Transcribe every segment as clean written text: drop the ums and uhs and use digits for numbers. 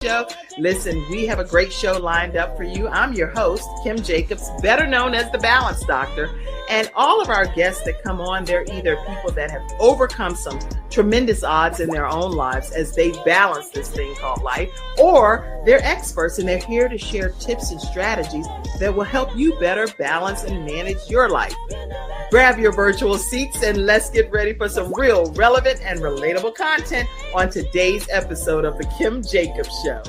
Show. Listen, we have a great show lined up for you. I'm your host, Kim Jacobs, better known as the Balance Doctor. And all of our guests that come on, they're either people that have overcome some tremendous odds in their own lives as they balance this thing called life, or they're experts and they're here to share tips and strategies that will help you better balance and manage your life. Grab your virtual seats and let's get ready for some real relevant and relatable content on today's episode of The Kim Jacobs Show.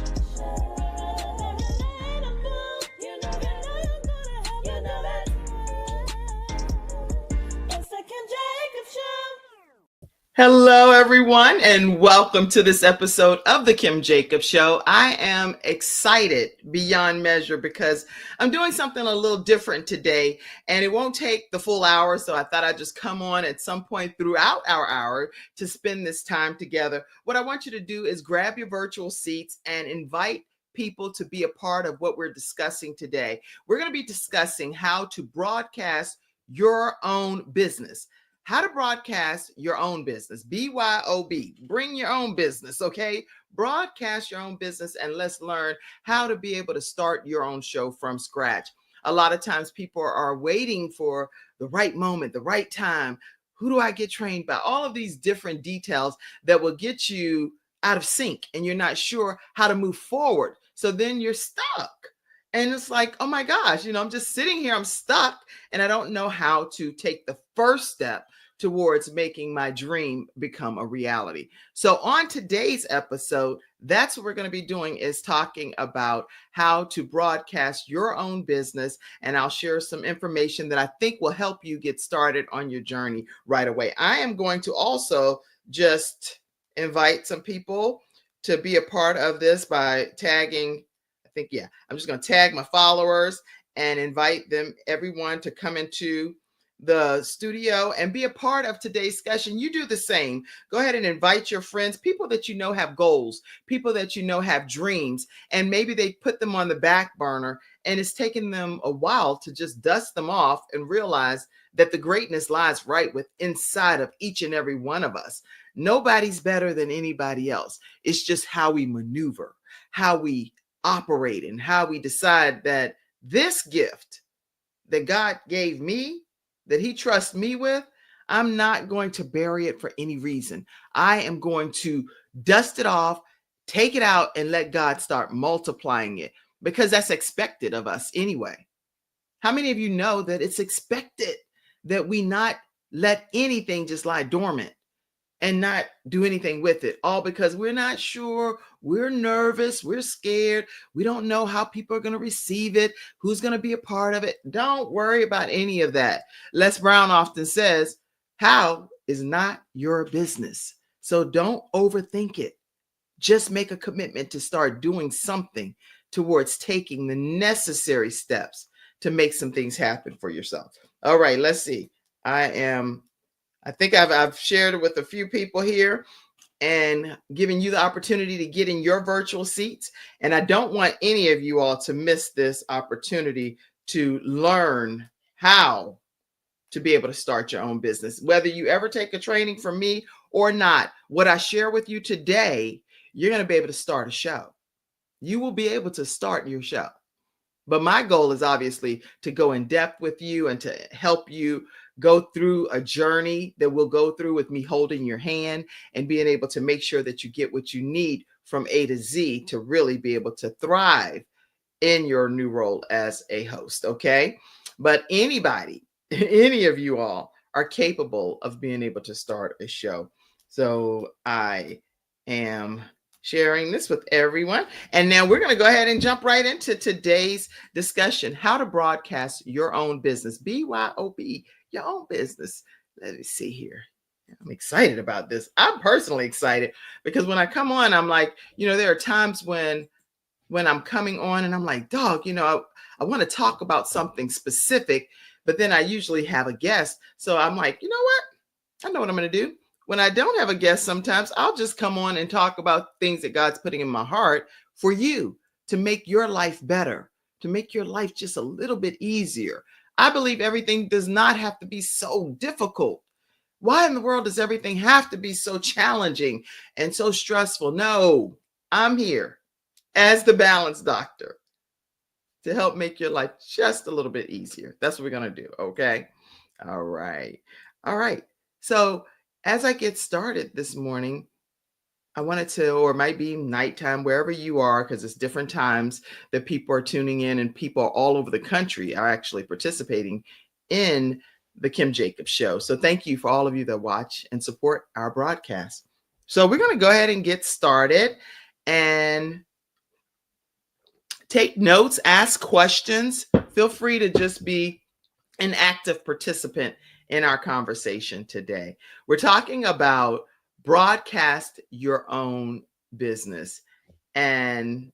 Hello, everyone, and welcome to this episode of The Kim Jacobs Show. I am excited beyond measure because I'm doing something a little different today, and it won't take the full hour, so I thought I'd just come on at some point throughout our hour to spend this time together. What I want you to do is grab your virtual seats and invite people to be a part of what we're discussing today. We're going to be discussing how to broadcast your own business. How to broadcast your own business, BYOB, bring your own business, okay? Broadcast your own business, and let's learn how to be able to start your own show from scratch. A lot of times people are waiting for the right moment, the right time. Who do I get trained by? All of these different details that will get you out of sync, and you're not sure how to move forward. So then you're stuck. And it's like, oh my gosh, I'm just sitting here, I'm stuck, and I don't know how to take the first step towards making my dream become a reality. So on today's episode, that's what we're going to be doing, is talking about how to broadcast your own business. And I'll share some information that I think will help you get started on your journey right away. I am going to also just invite some people to be a part of this by tagging. I'm just going to tag my followers and invite everyone to come into the studio and be a part of today's discussion. You do the same. Go ahead and invite your friends, people that you know have goals, people that you know have dreams, and maybe they put them on the back burner and it's taken them a while to just dust them off and realize that the greatness lies right inside of each and every one of us. Nobody's better than anybody else. It's just how we maneuver, how we operate, and how we decide that this gift that God gave me, that he trusts me with, I'm not going to bury it for any reason. I am going to dust it off, take it out, and let God start multiplying it, because that's expected of us anyway. How many of you know that it's expected that we not let anything just lie dormant and not do anything with it, all because we're not sure, we're nervous, we're scared, we don't know how people are going to receive it, who's going to be a part of it. Don't worry about any of that. Les Brown often says, how is not your business. So don't overthink it. Just make a commitment to start doing something towards taking the necessary steps to make some things happen for yourself. All right, let's see. I think I've shared it with a few people here and giving you the opportunity to get in your virtual seats. And I don't want any of you all to miss this opportunity to learn how to be able to start your own business. Whether you ever take a training from me or not, what I share with you today, you're going to be able to start a show. You will be able to start your show. But my goal is obviously to go in depth with you and to help you go through a journey that we'll go through with me holding your hand and being able to make sure that you get what you need from A to Z to really be able to thrive in your new role as a host. Okay. But anybody, any of you all are capable of being able to start a show. So I am sharing this with everyone. And now we're going to go ahead and jump right into today's discussion, how to broadcast your own business, BYOB, your own business. Let me see here. I'm excited about this. I'm personally excited because when I come on, I'm like, there are times when I'm coming on and I'm like, dog, I want to talk about something specific, but then I usually have a guest. So I'm like, you know what? I know what I'm going to do. When I don't have a guest, sometimes I'll just come on and talk about things that God's putting in my heart for you to make your life better, to make your life just a little bit easier. I believe everything does not have to be so difficult. Why in the world does everything have to be so challenging and so stressful? No, I'm here as the balance doctor to help make your life just a little bit easier. That's what we're going to do. Okay. All right. All right. So as I get started this morning, I wanted to, or it might be nighttime, wherever you are, because it's different times that people are tuning in, and people all over the country are actually participating in the Kim Jacobs Show. So thank you for all of you that watch and support our broadcast. So we're going to go ahead and get started and take notes, ask questions. Feel free to just be an active participant in our conversation today. We're talking about broadcast your own business. And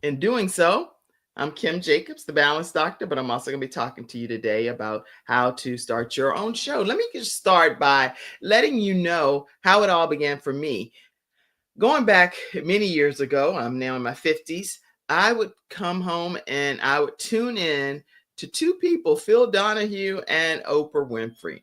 in doing so, I'm Kim Jacobs, the Balance Doctor, but I'm also going to be talking to you today about how to start your own show. Let me just start by letting you know how it all began for me. Going back many years ago, I'm now in my 50s, I would come home and I would tune in to two people, Phil Donahue and Oprah Winfrey.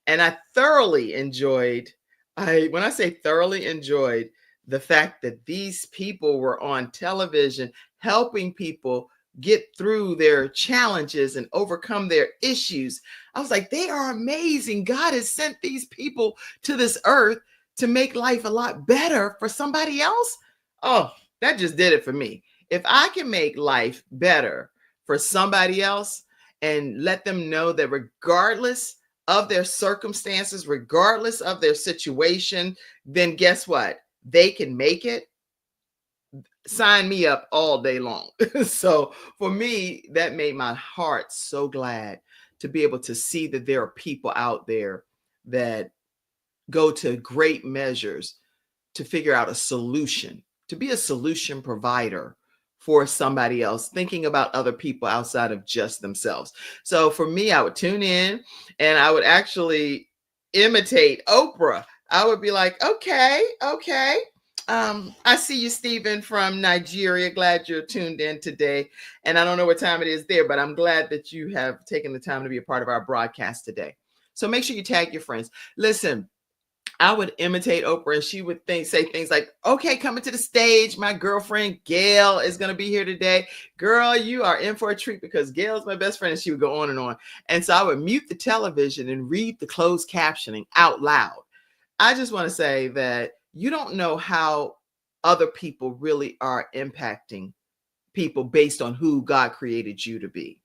And I thoroughly enjoyed, when I say thoroughly enjoyed, the fact that these people were on television helping people get through their challenges and overcome their issues. I was like, they are amazing. God has sent these people to this earth to make life a lot better for somebody else. Oh, that just did it for me. If I can make life better for somebody else and let them know that regardless of their circumstances, regardless of their situation, then guess what? They can make it. Sign me up all day long. So for me, that made my heart so glad to be able to see that there are people out there that go to great measures to figure out a solution, to be a solution provider for somebody else, thinking about other people outside of just themselves. So for me, I would tune in and I would actually imitate Oprah. I would be like, okay. I see you, Stephen, from Nigeria. Glad you're tuned in today. And I don't know what time it is there, but I'm glad that you have taken the time to be a part of our broadcast today. So make sure you tag your friends. Listen, I would imitate Oprah and she would say things like, okay, coming to the stage, my girlfriend Gail is going to be here today. Girl, you are in for a treat because Gail's my best friend. And she would go on and on. And so I would mute the television and read the closed captioning out loud. I just want to say that you don't know how other people really are impacting people based on who God created you to be.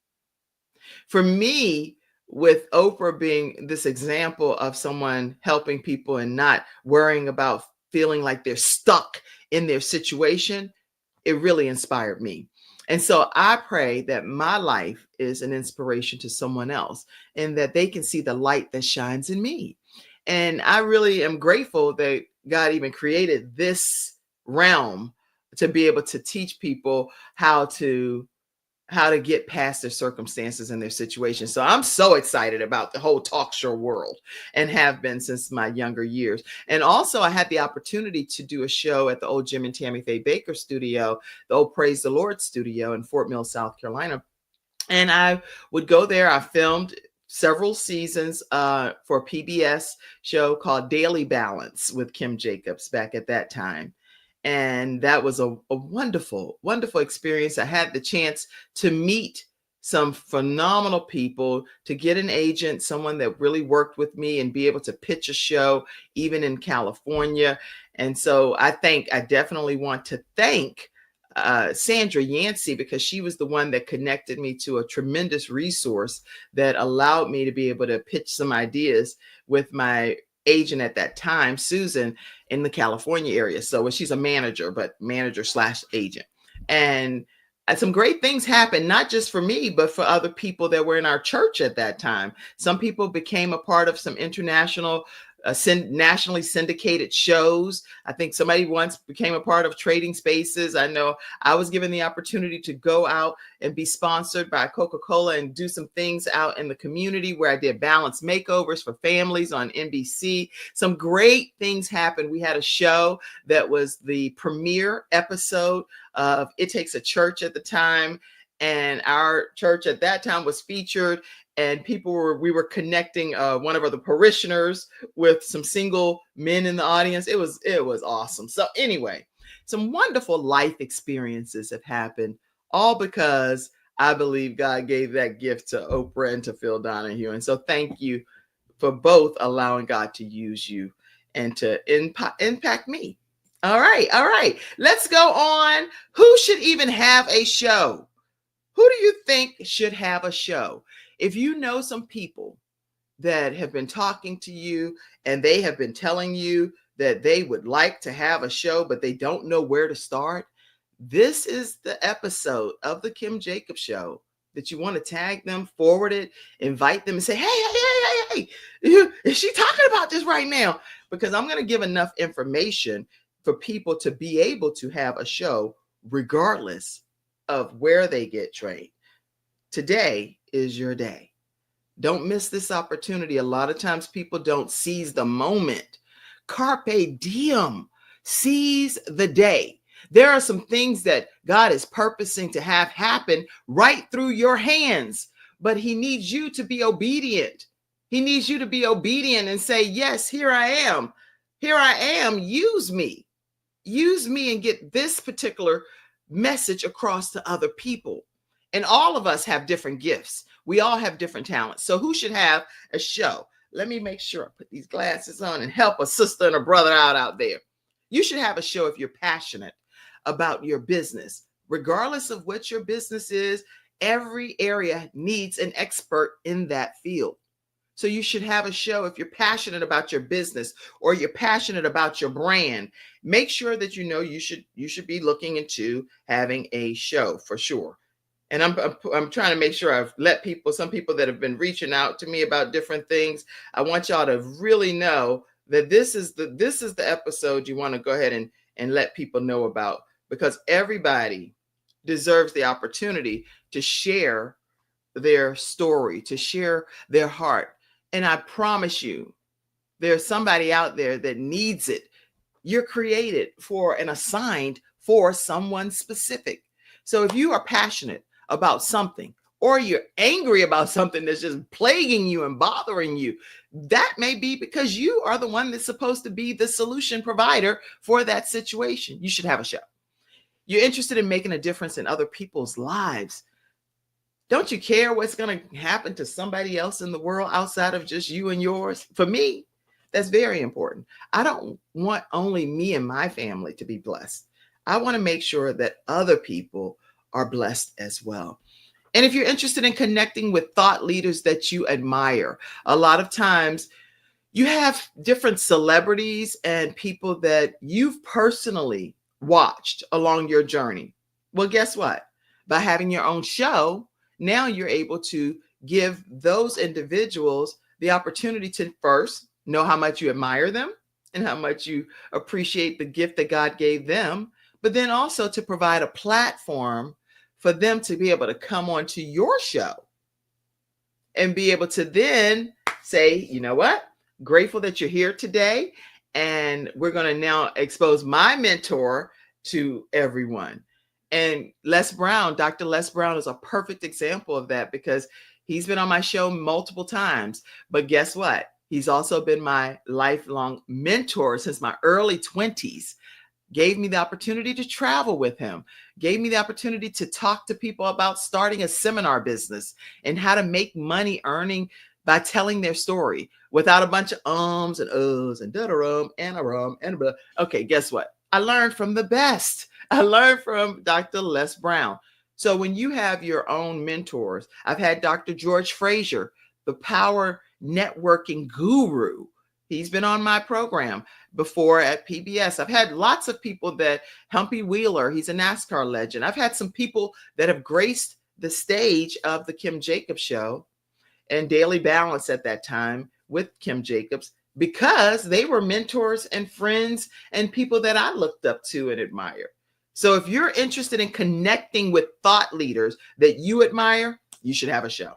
For me, with Oprah being this example of someone helping people and not worrying about feeling like they're stuck in their situation, it really inspired me. And so I pray that my life is an inspiration to someone else and that they can see the light that shines in me. And I really am grateful that God even created this realm to be able to teach people how to get past their circumstances and their situations. So I'm so excited about the whole talk show world and have been since my younger years. And also I had the opportunity to do a show at the old Jim and Tammy Faye Baker studio, the old Praise the Lord studio in Fort Mill, South Carolina. And I would go there. I filmed several seasons for a PBS show called Daily Balance with Kim Jacobs back at that time. And that was a wonderful, wonderful experience. I had the chance to meet some phenomenal people, to get an agent, someone that really worked with me and be able to pitch a show, even in California. And so I definitely want to thank Sandra Yancey, because she was the one that connected me to a tremendous resource that allowed me to be able to pitch some ideas with my agent at that time, Susan, in the California area. So she's a manager, but manager/agent. And some great things happened, not just for me, but for other people that were in our church at that time. Some people became a part of some international nationally syndicated shows. I think somebody once became a part of Trading Spaces. I know I was given the opportunity to go out and be sponsored by Coca-Cola and do some things out in the community where I did balance makeovers for families on NBC. Some great things happened. We had a show that was the premiere episode of It Takes a Church at the time. And our church at that time was featured, and we were connecting one of the parishioners with some single men in the audience. It was awesome. So anyway, some wonderful life experiences have happened, all because I believe God gave that gift to Oprah and to Phil Donahue. And so thank you for both allowing God to use you and to impact me. All right, all right. Let's go on. Who should even have a show? Who do you think should have a show? If you know some people that have been talking to you and they have been telling you that they would like to have a show, but they don't know where to start, this is the episode of the Kim Jacobs Show that you want to tag them, forward it, invite them and say, hey, is she talking about this right now? Because I'm going to give enough information for people to be able to have a show regardless of where they get trained. Today is your day. Don't miss this opportunity. A lot of times people don't seize the moment. Carpe diem. Seize the day. There are some things that God is purposing to have happen right through your hands, but he needs you to be obedient. He needs you to be obedient and say, yes, here I am. Here I am. Use me. Use me and get this particular message across to other people. And all of us have different gifts. We all have different talents. So who should have a show? Let me make sure I put these glasses on and help a sister and a brother out there. You should have a show if you're passionate about your business. Regardless of what your business is, every area needs an expert in that field. So you should have a show if you're passionate about your business or you're passionate about your brand. Make sure that you know you should be looking into having a show for sure. And I'm trying to make sure I've let some people that have been reaching out to me about different things. I want y'all to really know that this is the episode you want to go ahead and let people know about, because everybody deserves the opportunity to share their story, to share their heart. And I promise you, there's somebody out there that needs it. You're created for and assigned for someone specific. So if you are passionate about something, or you're angry about something that's just plaguing you and bothering you, that may be because you are the one that's supposed to be the solution provider for that situation. You should have a show. You're interested in making a difference in other people's lives. Don't you care what's going to happen to somebody else in the world outside of just you and yours? For me, that's very important. I don't want only me and my family to be blessed. I want to make sure that other people are blessed as well. And if you're interested in connecting with thought leaders that you admire, a lot of times you have different celebrities and people that you've personally watched along your journey. Well, guess what? By having your own show, now you're able to give those individuals the opportunity to first know how much you admire them and how much you appreciate the gift that God gave them, but then also to provide a platform for them to be able to come onto your show and be able to then say, you know what? Grateful that you're here today. And we're going to now expose my mentor to everyone. And Dr. Les Brown is a perfect example of that, because he's been on my show multiple times. But guess what? He's also been my lifelong mentor since my early 20s. Gave me the opportunity to travel with him, gave me the opportunity to talk to people about starting a seminar business and how to make money earning by telling their story without a bunch of ums and uhs and da-da-rum and a rum and a blah. Okay, guess what? I learned from the best. I learned from Dr. Les Brown. So when you have your own mentors, I've had Dr. George Frazier, the power networking guru. He's been on my program before at PBS. I've had lots of people Humpy Wheeler, he's a NASCAR legend. I've had some people that have graced the stage of the Kim Jacobs Show and Daily Balance at that time with Kim Jacobs, because they were mentors and friends and people that I looked up to and admired. So if you're interested in connecting with thought leaders that you admire, you should have a show.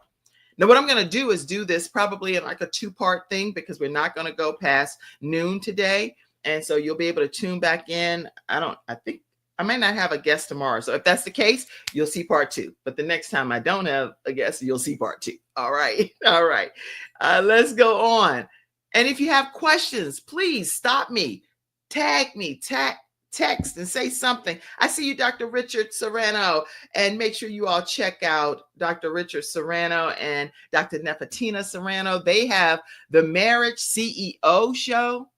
Now, what I'm going to do is do this probably in like a 2-part thing, because we're not going to go past noon today. And so you'll be able to tune back in. I think I might not have a guest tomorrow. So if that's the case, you'll see part 2. But the next time I don't have a guest, you'll see part 2. All right. All right. Let's go on. And if you have questions, please stop me, tag text and say something. I see you, Dr. Richard Serrano, and make sure you all check out Dr. Richard Serrano and Dr. Nefertina Serrano. They have the Marriage CEO show.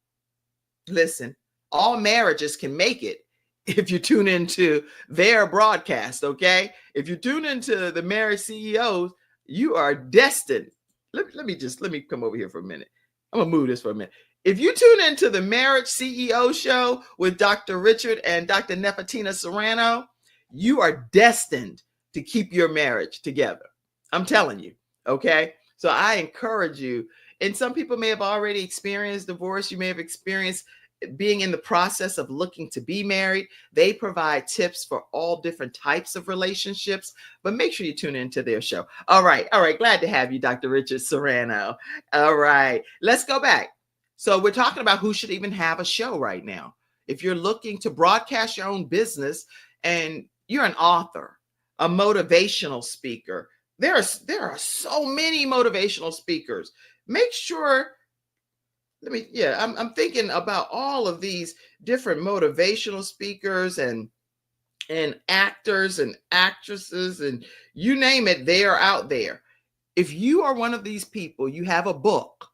Listen, all marriages can make it if you tune into their broadcast, okay? If you tune into the Marriage CEOs, you are destined. Let me come over here for a minute. I'm gonna move this for a minute. If you tune into the Marriage CEO show with Dr. Richard and Dr. Nefertina Serrano, you are destined to keep your marriage together. I'm telling you, okay? So I encourage you, and some people may have already experienced divorce. You may have experienced being in the process of looking to be married. They provide tips for all different types of relationships, but make sure you tune into their show. All right. Glad to have you, Dr. Richard Serrano. All right, let's go back. So we're talking about who should even have a show right now. If you're looking to broadcast your own business and you're an author, a motivational speaker, there are so many motivational speakers. Make sure I'm thinking about all of these different motivational speakers and actors and actresses, and you name it, they are out there. If you are one of these people, you have a book,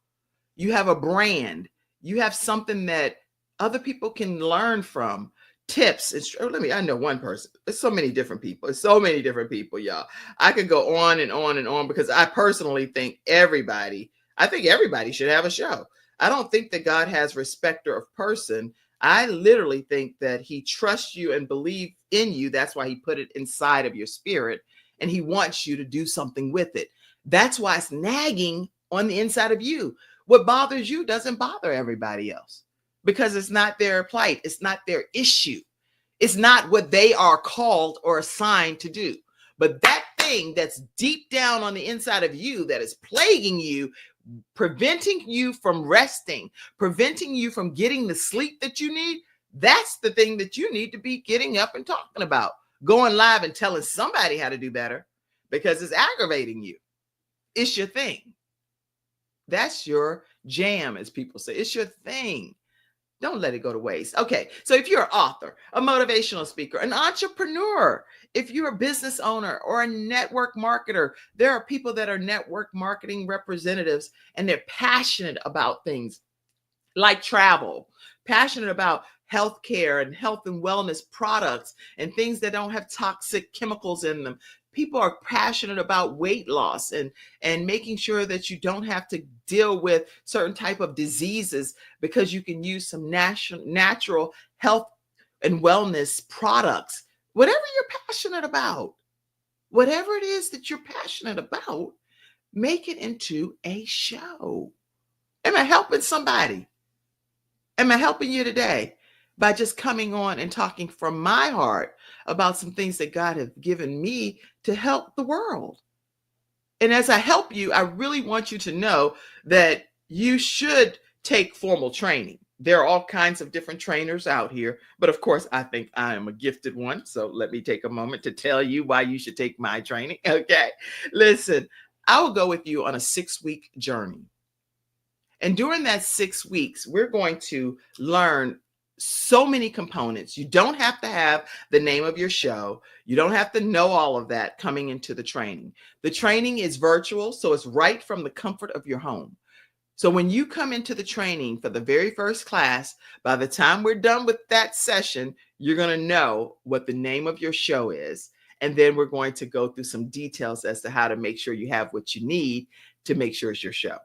you have a brand, you have something that other people can learn from, tips. I know one person. There's so many different people. Y'all. I could go on and on and on because I personally think everybody should have a show. I don't think that God has respecter of person. I literally think that he trusts you and believes in you. That's why he put it inside of your spirit, and he wants you to do something with it. That's why it's nagging on the inside of you. What bothers you doesn't bother everybody else because it's not their plight. It's not their issue. It's not what they are called or assigned to do. But that thing that's deep down on the inside of you that is plaguing you, preventing you from resting, preventing you from getting the sleep that you need, that's the thing that you need to be getting up and talking about, going live and telling somebody how to do better because it's aggravating you. It's your thing. That's your jam, as people say. It's your thing. Don't let it go to waste. Okay, so if you're an author, a motivational speaker, an entrepreneur, if you're a business owner or a network marketer, there are people that are network marketing representatives and they're passionate about things like travel, passionate about healthcare and health and wellness products and things that don't have toxic chemicals in them. People are passionate about weight loss and making sure that you don't have to deal with certain type of diseases because you can use some natural health and wellness products. Whatever you're passionate about, whatever it is that you're passionate about, make it into a show. Am I helping somebody? Am I helping you today by just coming on and talking from my heart about some things that God has given me to help the world? And as I help you, I really want you to know that you should take formal training. There are all kinds of different trainers out here, but of course, I think I am a gifted one. So let me take a moment to tell you why you should take my training. Okay, listen, I will go with you on a 6-week journey. And during that 6 weeks, we're going to learn so many components. You don't have to have the name of your show. You don't have to know all of that coming into the training. The training is virtual, so it's right from the comfort of your home. So when you come into the training for the very first class, by the time we're done with that session, you're going to know what the name of your show is. And then we're going to go through some details as to how to make sure you have what you need to make sure it's your show.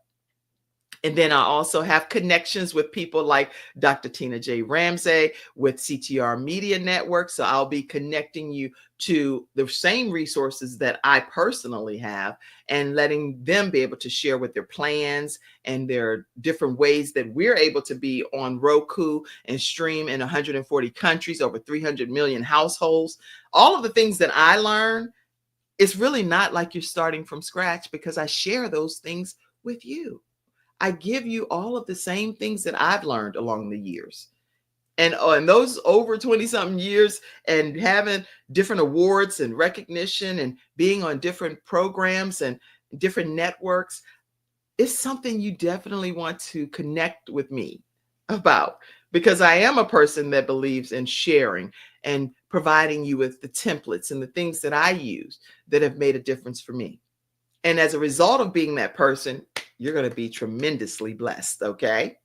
And then I also have connections with people like Dr. Tina J. Ramsey with CTR Media Network. So I'll be connecting you to the same resources that I personally have and letting them be able to share with their plans and their different ways that we're able to be on Roku and stream in 140 countries, over 300 million households. All of the things that I learned, it's really not like you're starting from scratch because I share those things with you. I give you all of the same things that I've learned along the years. And those over 20 something years and having different awards and recognition and being on different programs and different networks, it's something you definitely want to connect with me about because I am a person that believes in sharing and providing you with the templates and the things that I use that have made a difference for me. And as a result of being that person, you're going to be tremendously blessed. Okay.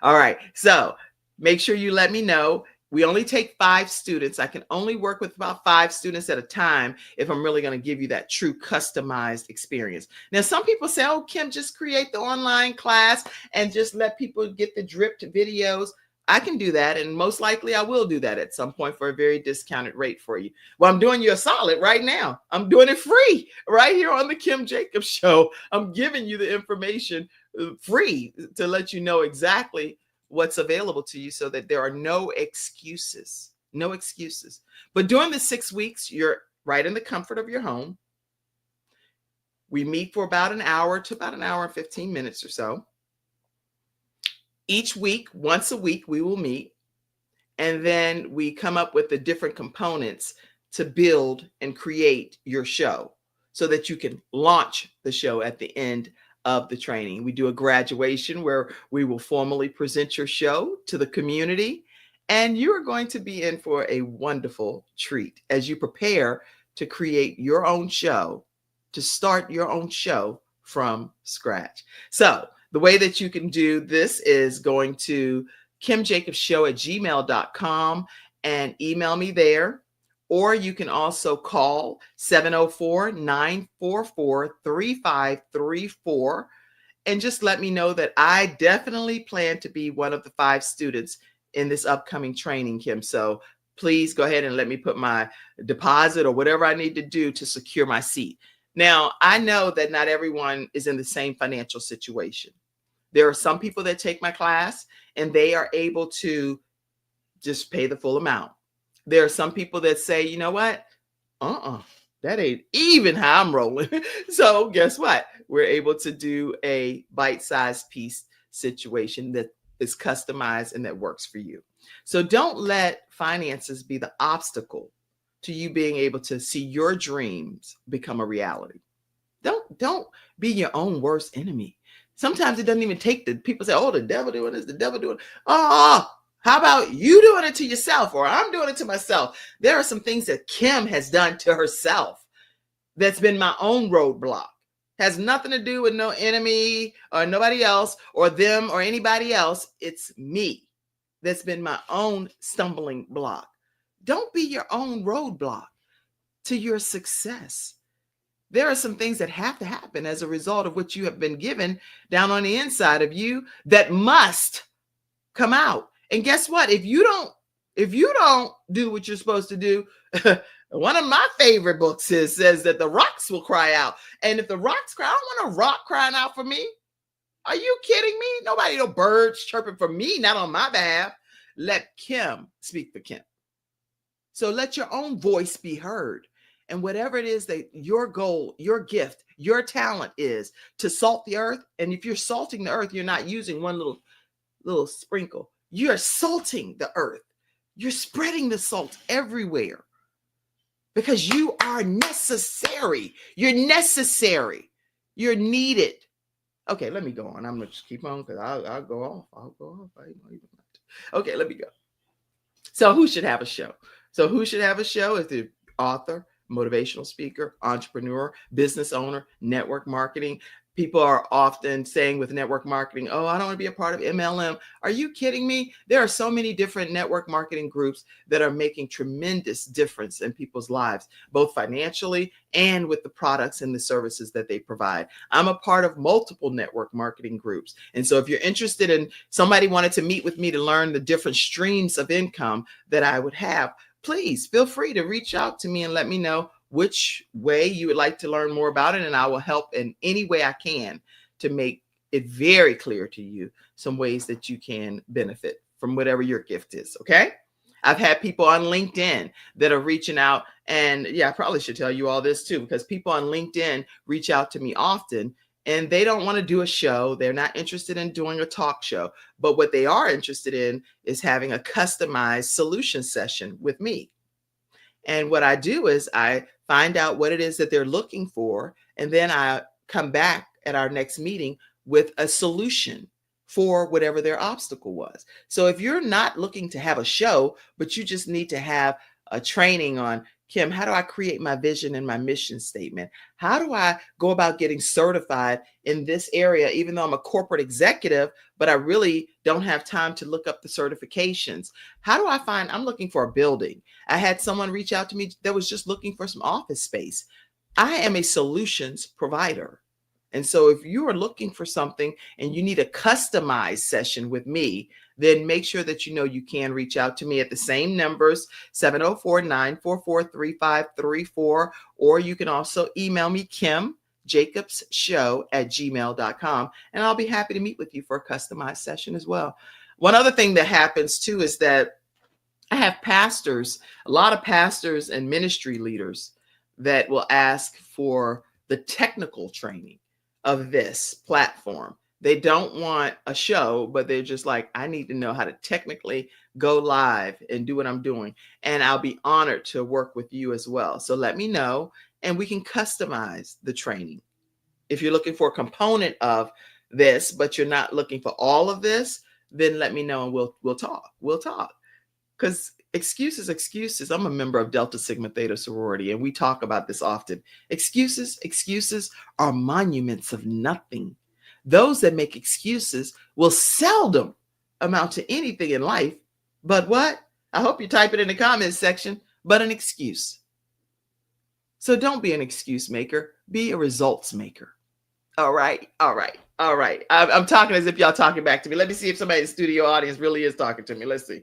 All right. So make sure you let me know. We only take 5 students. I can only work with about 5 students at a time if I'm really going to give you that true customized experience. Now, some people say, oh, Kim, just create the online class and just let people get the dripped videos. I can do that. And most likely I will do that at some point for a very discounted rate for you. Well, I'm doing you a solid right now. I'm doing it free right here on the Kim Jacobs Show. I'm giving you the information free to let you know exactly what's available to you so that there are no excuses. No excuses. But during the 6 weeks, you're right in the comfort of your home. We meet for about an hour to about an hour and 15 minutes or so. Each week, once a week, we will meet. And then we come up with the different components to build and create your show so that you can launch the show at the end of the training. We do a graduation where we will formally present your show to the community, and you are going to be in for a wonderful treat as you prepare to create your own show, to start your own show from scratch. So the way that you can do this is going to kimjacobsshow@gmail.com and email me there. Or you can also call 704-944-3534 and just let me know that I definitely plan to be one of the 5 students in this upcoming training, Kim. So please go ahead and let me put my deposit or whatever I need to do to secure my seat. Now, I know that not everyone is in the same financial situation. There are some people that take my class and they are able to just pay the full amount. There are some people that say, you know what? That ain't even how I'm rolling. So guess what? We're able to do a bite-sized piece situation that is customized and that works for you. So don't let finances be the obstacle to you being able to see your dreams become a reality. Don't be your own worst enemy. Sometimes it doesn't even take the people say, oh, the devil doing this, the devil doing. Oh, how about you doing it to yourself, or I'm doing it to myself? There are some things that Kim has done to herself that's been my own roadblock. Has nothing to do with no enemy or nobody else or them or anybody else. It's me that's been my own stumbling block. Don't be your own roadblock to your success. There are some things that have to happen as a result of what you have been given down on the inside of you that must come out. And guess what? If you don't do what you're supposed to do, one of my favorite books says that the rocks will cry out. And if the rocks cry, I don't want a rock crying out for me. Are you kidding me? Nobody, no birds chirping for me, not on my behalf. Let Kim speak for Kim. So let your own voice be heard. And whatever it is that your goal, your gift, your talent is to salt the earth. And if you're salting the earth, you're not using one little sprinkle. You're salting the earth. You're spreading the salt everywhere because you are necessary. You're necessary. You're needed. Okay, let me go on. I'm going to just keep on because I'll go off. I don't even okay, let me go. So who should have a show? So who should have a show is the author, motivational speaker, entrepreneur, business owner, network marketing. People are often saying with network marketing, oh, I don't want to be a part of MLM. Are you kidding me? There are so many different network marketing groups that are making tremendous difference in people's lives, both financially and with the products and the services that they provide. I'm a part of multiple network marketing groups. And so if you're interested in somebody wanted to meet with me to learn the different streams of income that I would have, please feel free to reach out to me and let me know which way you would like to learn more about it. And I will help in any way I can to make it very clear to you some ways that you can benefit from whatever your gift is. Okay. I've had people on LinkedIn that are reaching out, and yeah, I probably should tell you all this too, because people on LinkedIn reach out to me often and they don't want to do a show. They're not interested in doing a talk show, but what they are interested in is having a customized solution session with me. And what I do is I find out what it is that they're looking for, and then I come back at our next meeting with a solution for whatever their obstacle was. So if you're not looking to have a show, but you just need to have a training on, Kim, how do I create my vision and my mission statement? How do I go about getting certified in this area, even though I'm a corporate executive, but I really don't have time to look up the certifications? How do I find, I'm looking for a building. I had someone reach out to me that was just looking for some office space. I am a solutions provider. And so if you are looking for something and you need a customized session with me, then make sure that you know you can reach out to me at the same numbers, 704-944-3534, or you can also email me, kimjacobsshow@gmail.com, and I'll be happy to meet with you for a customized session as well. One other thing that happens too is that I have pastors, a lot of pastors and ministry leaders that will ask for the technical training of this platform. They don't want a show, but they're just like, I need to know how to technically go live and do what I'm doing. And I'll be honored to work with you as well. So let me know and we can customize the training. If you're looking for a component of this, but you're not looking for all of this, then let me know and we'll talk. We'll talk. Because excuses. I'm a member of Delta Sigma Theta sorority, and we talk about this often. Excuses are monuments of nothing. Those that make excuses will seldom amount to anything in life. But what? I hope you type it in the comments section, but an excuse. So don't be an excuse maker, be a results maker. All right. I'm talking as if y'all talking back to me. Let me see if somebody in the studio audience really is talking to me. Let's see.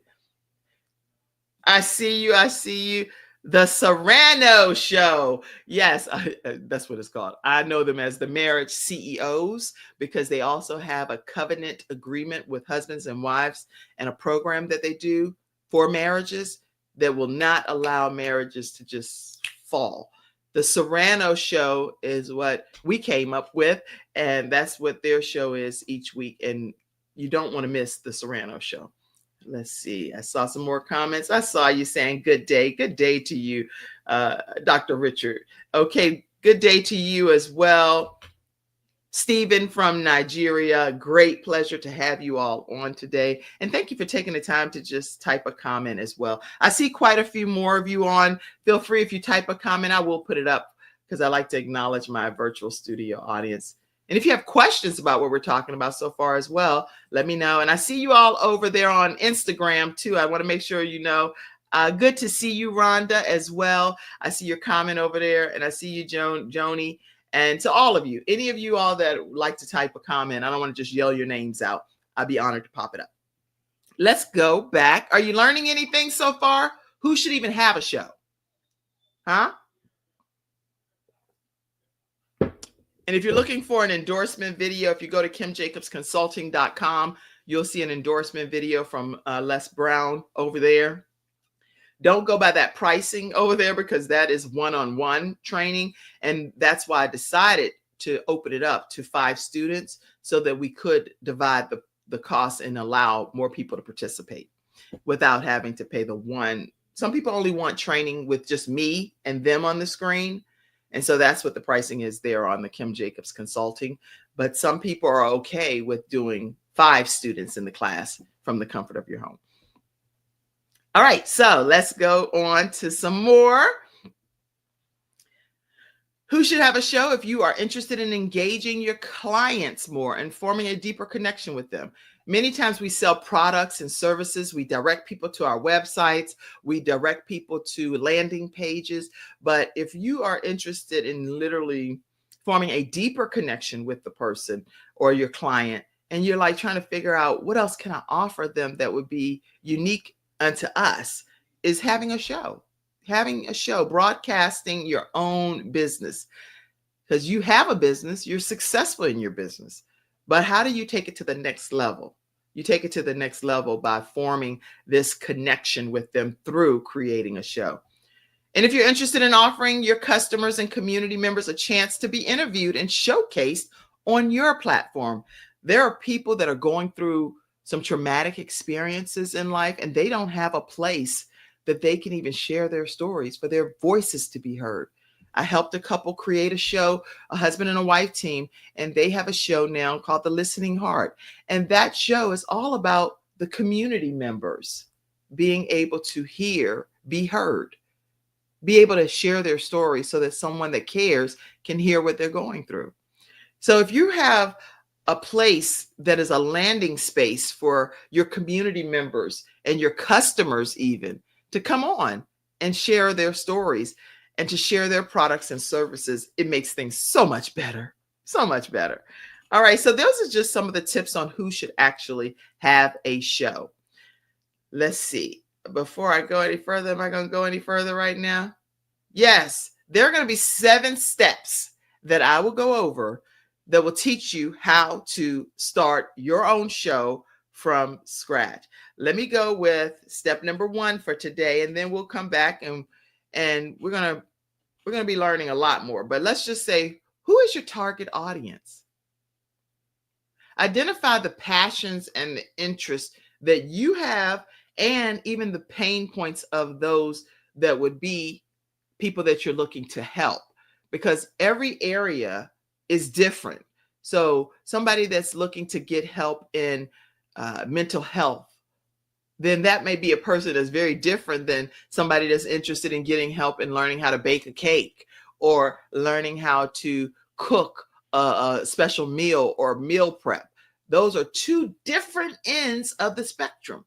I see you. The Serrano Show. Yes, that's what it's called. I know them as the marriage CEOs because they also have a covenant agreement with husbands and wives and a program that they do for marriages that will not allow marriages to just fall. The Serrano Show is what we came up with, and that's what their show is each week. And you don't want to miss the Serrano Show. Let's see. I saw some more comments. I saw you saying good day. Good day to you, Dr. Richard. Okay, good day to you as well. Stephen from Nigeria. Great pleasure to have you all on today. And thank you for taking the time to just type a comment as well. I see quite a few more of you on. Feel free if you type a comment, I will put it up because I like to acknowledge my virtual studio audience. And if you have questions about what we're talking about so far as well, let me know. And I see you all over there on Instagram too. I want to make sure you know. Good to see you, Rhonda, as well. I see your comment over there, and I see you, Joni. And to all of you, any of you all that like to type a comment, I don't want to just yell your names out. I'd be honored to pop it up. Let's go back. Are you learning anything so far? Who should even have a show? Huh? And if you're looking for an endorsement video, if you go to kimjacobsconsulting.com, you'll see an endorsement video from Les Brown over there. Don't go by that pricing over there because that is one-on-one training. And that's why I decided to open it up to 5 students so that we could divide the cost and allow more people to participate without having to pay the one. Some people only want training with just me and them on the screen. And so that's what the pricing is there on the Kim Jacobs Consulting. But some people are okay with doing 5 students in the class from the comfort of your home. All right, so let's go on to some more. Who should have a show? If you are interested in engaging your clients more and forming a deeper connection with them. Many times we sell products and services. We direct people to our websites. We direct people to landing pages. But if you are interested in literally forming a deeper connection with the person or your client, and you're like trying to figure out what else can I offer them that would be unique unto us, is having a show. Having a show, broadcasting your own business. Because you have a business, you're successful in your business. But how do you take it to the next level? You take it to the next level by forming this connection with them through creating a show. And if you're interested in offering your customers and community members a chance to be interviewed and showcased on your platform, there are people that are going through some traumatic experiences in life, and they don't have a place that they can even share their stories for their voices to be heard. I helped a couple create a show, a husband and a wife team, and they have a show now called The Listening Heart. And that show is all about the community members being able to hear, be heard, be able to share their story so that someone that cares can hear what they're going through. So if you have a place that is a landing space for your community members and your customers even to come on and share their stories and to share their products and services, it makes things so much better, so much better. All right, so those are just some of the tips on who should actually have a show. Let's see. Before I go any further, am I going to go any further right now? Yes, there are going to be 7 steps that I will go over that will teach you how to start your own show from scratch. Let me go with step number 1 for today, and then we'll come back and we're going to be learning a lot more. But let's just say, who is your target audience? Identify the passions and the interests that you have, and even the pain points of those that would be people that you're looking to help, because every area is different. So somebody that's looking to get help in mental health, then that may be a person that's very different than somebody that's interested in getting help in learning how to bake a cake or learning how to cook a special meal or meal prep. Those are 2 different ends of the spectrum.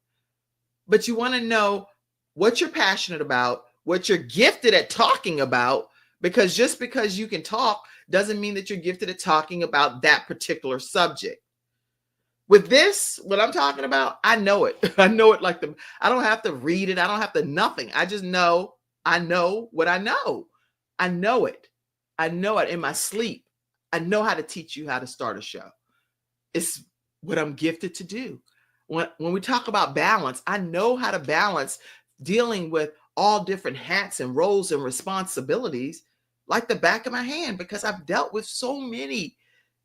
But you want to know what you're passionate about, what you're gifted at talking about, because just because you can talk doesn't mean that you're gifted at talking about that particular subject. With this, what I'm talking about, I know it. I know it like I don't have to read it. I don't have to nothing. I just know, I know what I know. I know it. I know it in my sleep. I know how to teach you how to start a show. It's what I'm gifted to do. When we talk about balance, I know how to balance dealing with all different hats and roles and responsibilities like the back of my hand, because I've dealt with so many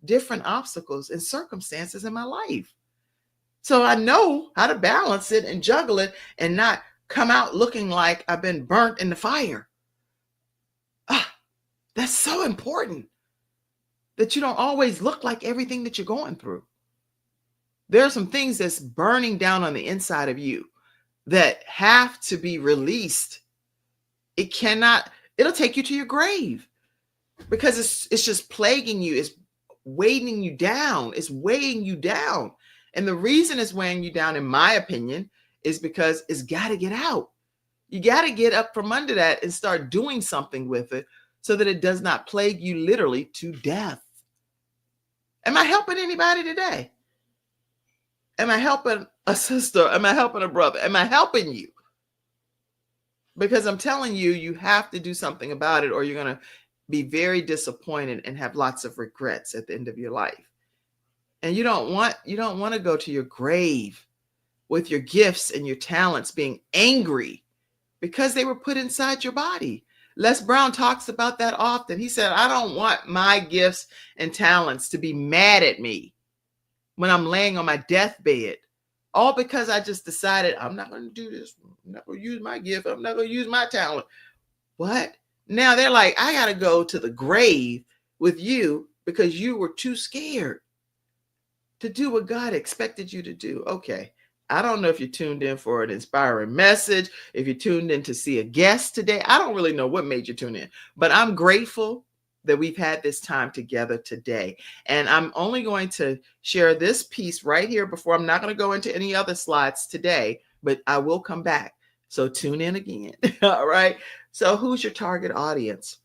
different obstacles and circumstances in my life. So I know how to balance it and juggle it and not come out looking like I've been burnt in the fire. That's so important, that you don't always look like everything that you're going through. There are some things that's burning down on the inside of you that have to be released. It'll take you to your grave, because it's just plaguing you. It's weighing you down. It's weighing you down. And the reason it's weighing you down, in my opinion, is because it's got to get out. You got to get up from under that and start doing something with it so that it does not plague you literally to death. Am I helping anybody today? Am I helping a sister? Am I helping a brother? Am I helping you? Because I'm telling you, you have to do something about it, or you're going to be very disappointed and have lots of regrets at the end of your life. And you don't want to go to your grave with your gifts and your talents being angry because they were put inside your body. Les Brown talks about that often. He said, I don't want my gifts and talents to be mad at me when I'm laying on my deathbed, all because I just decided I'm not going to do this. I'm not going to use my gift. I'm not going to use my talent. What? Now they're like, I got to go to the grave with you because you were too scared to do what God expected you to do. Okay. I don't know if you tuned in for an inspiring message, if you tuned in to see a guest today. I don't really know what made you tune in, but I'm grateful that we've had this time together today. And I'm only going to share this piece right here before. I'm not going to go into any other slides today, but I will come back. So tune in again. All right. So who's your target audience?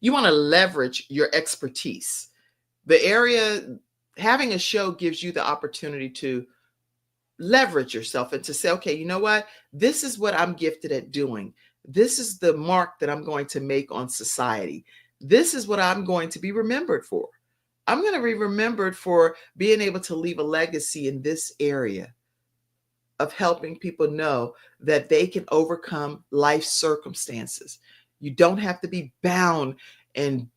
You want to leverage your expertise. Having a show gives you the opportunity to leverage yourself and to say, okay, you know what? This is what I'm gifted at doing. This is the mark that I'm going to make on society. This is what I'm going to be remembered for. I'm going to be remembered for being able to leave a legacy in this area of helping people know that they can overcome life circumstances. You don't have to be bound and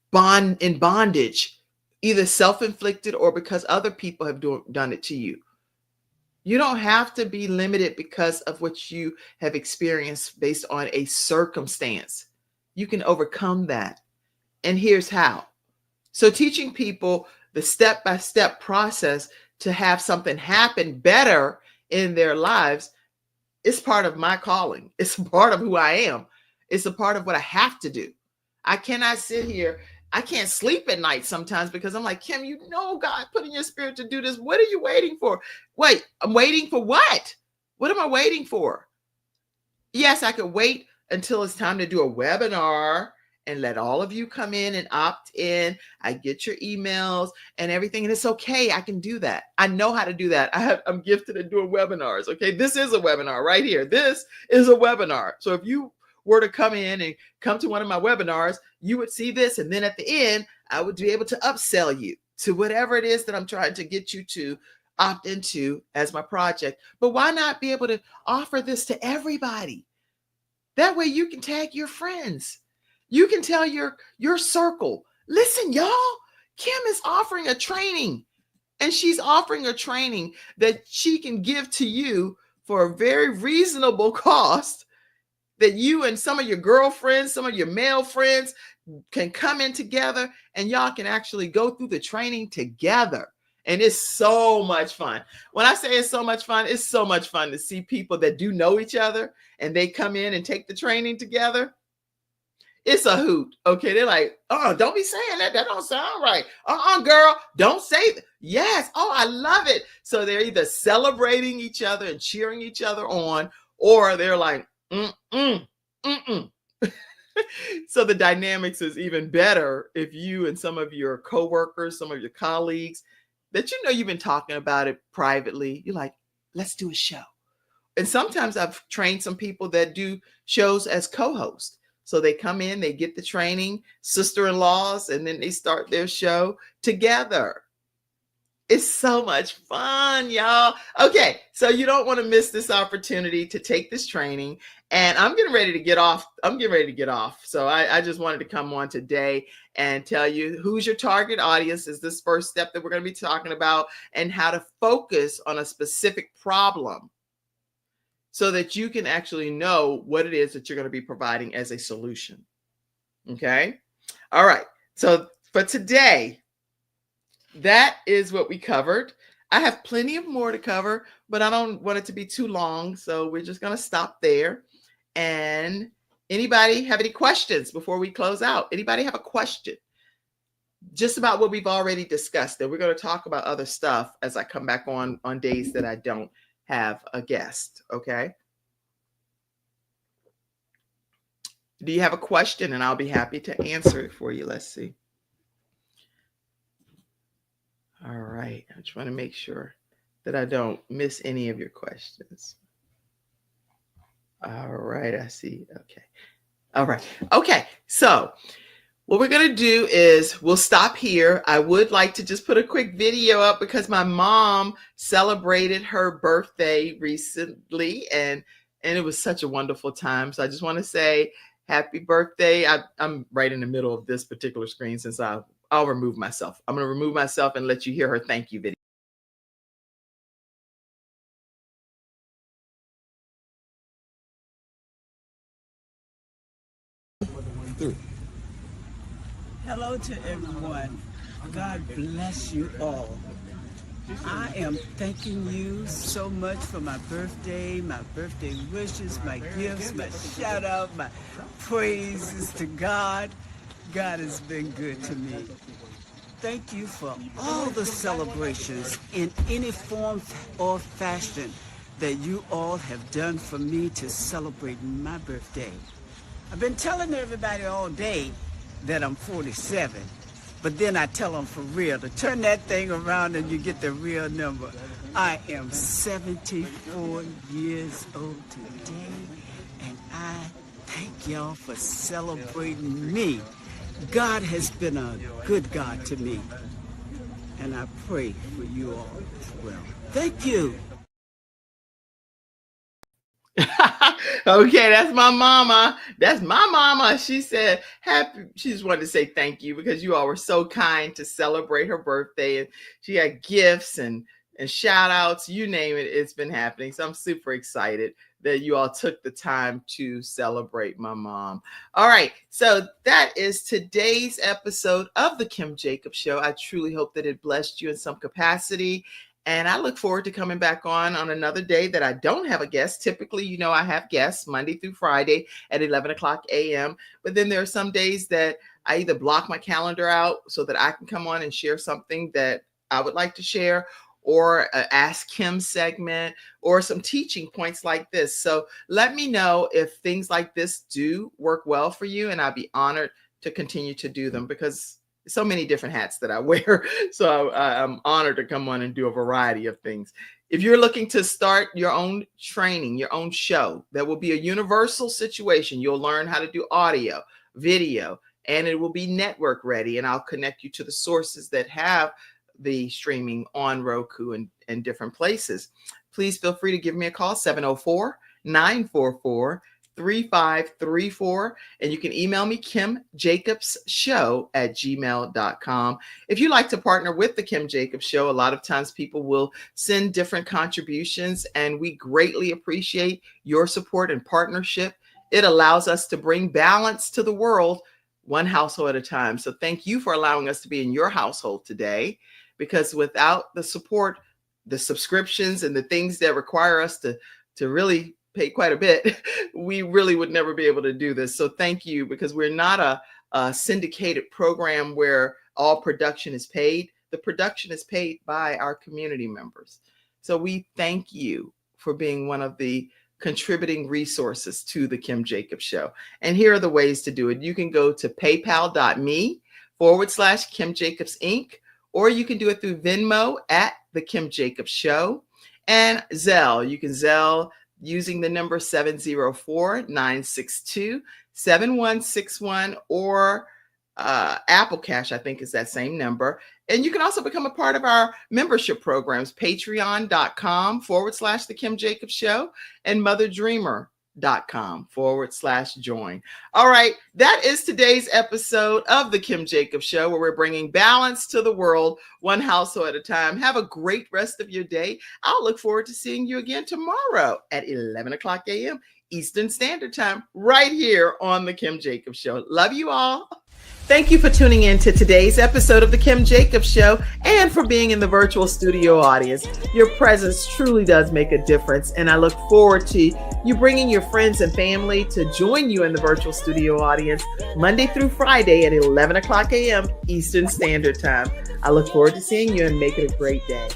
in bondage, either self-inflicted or because other people have done it to you. You don't have to be limited because of what you have experienced based on a circumstance. you can overcome that. And here's how. So teaching people the step-by-step process to have something happen better in their lives is part of my calling. It's a part of who I am. It's a part of what I have to do. I cannot sit here. I can't sleep at night sometimes because I'm like, Kim, you know God put in your spirit to do this. What are you waiting for? Wait, I'm waiting for what? What am I waiting for? Yes, I could wait until it's time to do a webinar and let all of you come in and opt in. I get your emails and everything, and it's okay. I can do that. I know how to do that. I'm gifted at doing webinars. Okay, this is a webinar right here. This is a webinar. So if you were to come in and come to one of my webinars, you would see this, and then at the end, I would be able to upsell you to whatever it is that I'm trying to get you to opt into as my project. But why not be able to offer this to everybody? That way you can tag your friends. You can tell your circle, listen, y'all, Kim is offering a training, and she's offering a training that she can give to you for a very reasonable cost, that you and some of your girlfriends, some of your male friends can come in together and y'all can actually go through the training together. And it's so much fun. When I say it's so much fun, it's so much fun to see people that do know each other and they come in and take the training together. It's a hoot. Okay. They're like, oh, don't be saying that. That don't sound right. Girl, don't say that. Yes. Oh, I love it. So they're either celebrating each other and cheering each other on, or they're like, So the dynamics is even better if you and some of your coworkers, some of your colleagues that you know you've been talking about it privately, you're like, let's do a show. And sometimes I've trained some people that do shows as co-hosts. So they come in, they get the training, sister-in-laws, and then they start their show together. It's so much fun, y'all. Okay, so you don't want to miss this opportunity to take this training. And I'm getting ready to get off. So I just wanted to come on today and tell you who's your target audience is this first step that we're going to be talking about, and how to focus on a specific problem so that you can actually know what it is that you're going to be providing as a solution. Okay. All right. So for today, that is what we covered. I have plenty of more to cover, but I don't want it to be too long. So we're just going to stop there. And anybody have any questions before we close out? Anybody have a question just about what we've already discussed? And we're going to talk about other stuff as I come back on days that I don't have a guest. Okay. Do you have a question? And I'll be happy to answer it for you. Let's see. All right. I just want to make sure that I don't miss any of your questions. All right. I see. Okay. All right. Okay. So what we're going to do is we'll stop here. I would like to just put a quick video up because my mom celebrated her birthday recently, and it was such a wonderful time. So I just want to say happy birthday. I'm right in the middle of this particular screen since I'll remove myself. I'm going to remove myself and let you hear her thank you video. Hello to everyone. God bless you all. I am thanking you so much for my birthday wishes, my gifts, my shout out, my praises to God. God has been good to me. Thank you for all the celebrations in any form or fashion that you all have done for me to celebrate my birthday. I've been telling everybody all day that I'm 47, but then I tell them for real to turn that thing around and you get the real number. I am 74 years old today, and I thank y'all for celebrating me. God has been a good God to me, and I pray for you all as well. Thank you. Okay, that's my mama. That's my mama. She said she just wanted to say thank you because you all were so kind to celebrate her birthday, and she had gifts and and shout outs, you name it, it's been happening. So I'm super excited that you all took the time to celebrate my mom. All right, so that is today's episode of the Kim Jacobs Show. I truly hope that it blessed you in some capacity. And I look forward to coming back on another day that I don't have a guest. Typically, you know, I have guests Monday through Friday at 11 o'clock a.m. But then there are some days that I either block my calendar out so that I can come on and share something that I would like to share, or an Ask Kim segment, or some teaching points like this. So let me know if things like this do work well for you, and I'd be honored to continue to do them, because so many different hats that I wear. So I'm honored to come on and do a variety of things. If you're looking to start your own training, your own show, that will be a universal situation. You'll learn how to do audio, video, and it will be network ready. And I'll connect you to the sources that have the streaming on Roku and different places. Please feel free to give me a call, 704-944-3534. And you can email me, kimjacobsshow@gmail.com. If you'd like to partner with the Kim Jacobs Show, a lot of times people will send different contributions, and we greatly appreciate your support and partnership. It allows us to bring balance to the world, one household at a time. So thank you for allowing us to be in your household today, because without the support, the subscriptions, and the things that require us to really pay quite a bit, we really would never be able to do this. So thank you, because we're not a syndicated program where all production is paid. The production is paid by our community members. So we thank you for being one of the contributing resources to the Kim Jacobs Show. And here are the ways to do it. You can go to paypal.me/Kim Jacobs Inc., or you can do it through Venmo at the Kim Jacobs Show, and Zelle. You can Zelle using the number 704-962-7161, or Apple Cash, I think is that same number. And you can also become a part of our membership programs, patreon.com/the Kim Jacobs Show, and motherdreamer.com/join. All right, that is today's episode of the Kim Jacobs Show, where we're bringing balance to the world, one household at a time. Have a great rest of your day. I'll look forward to seeing you again tomorrow at 11 o'clock a.m. Eastern Standard Time, right here on the Kim Jacobs Show. Love you all. Thank you for tuning in to today's episode of the Kim Jacobs Show, and for being in the virtual studio audience. Your presence truly does make a difference, and I look forward to you bringing your friends and family to join you in the virtual studio audience Monday through Friday at 11 o'clock a.m. Eastern Standard Time. I look forward to seeing you, and make it a great day.